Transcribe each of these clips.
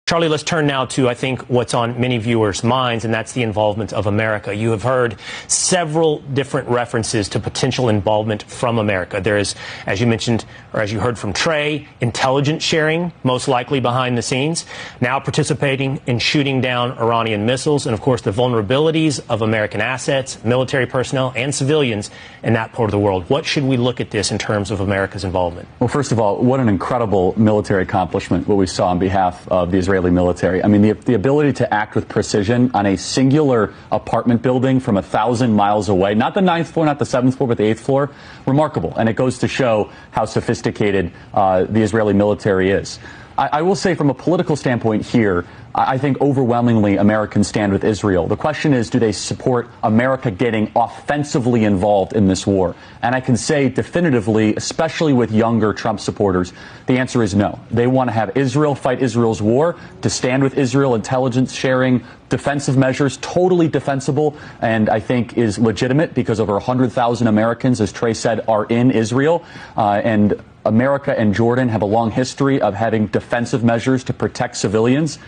Charlie, let's turn now to, I think, what's on many viewers' minds, and that's the involvement of America. You have heard several different references to potential involvement from America. There is, as you mentioned, or as you heard from Trey, intelligence sharing, most likely behind the scenes, now participating in shooting down Iranian missiles, and, of course, the vulnerabilities of American assets, military personnel, and civilians in that part of the world. What should we look at this in terms of America's involvement? Well, first of all, what an incredible military accomplishment, what we saw on behalf of the Israeli military. I mean, the ability to act with precision on a singular apartment building from 1,000 miles away, not the 9th floor, not the 7th floor, but the 8th floor, remarkable. And it goes to show how sophisticated the Israeli military is. I will say from a political standpoint here, I think overwhelmingly Americans stand with Israel. The question is, do they support America getting offensively involved in this war? And I can say definitively, especially with younger Trump supporters, the answer is no. They want to have Israel fight Israel's war, to stand with Israel, intelligence sharing, defensive measures, totally defensible, and I think is legitimate because over 100,000 Americans, as Trey said, are in Israel. And America and Jordan have a long history of having defensive measures to protect civilians.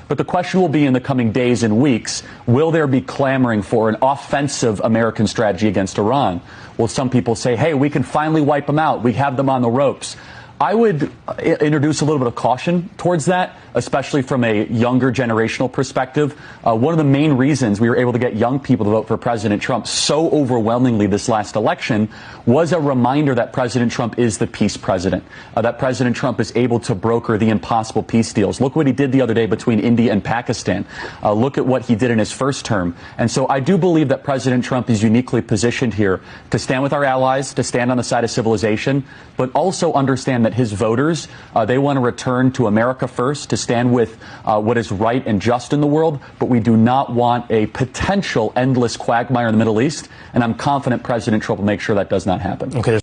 But the question will be in the coming days and weeks, will there be clamoring for an offensive American strategy against Iran? Will some people say, hey, we can finally wipe them out. We have them on the ropes. I would introduce a little bit of caution towards that, especially from a younger generational perspective. One of the main reasons we were able to get young people to vote for President Trump so overwhelmingly this last election was a reminder that President Trump is the peace president, that President Trump is able to broker the impossible peace deals. Look what he did the other day between India and Pakistan. Look at what he did in his first term. And so I do believe that President Trump is uniquely positioned here to stand with our allies, to stand on the side of civilization, but also understand that his voters, they want to return to America first, to stand with what is right and just in the world, but we do not want a potential endless quagmire in the Middle East, and I'm confident President Trump will make sure that does not happen. Okay.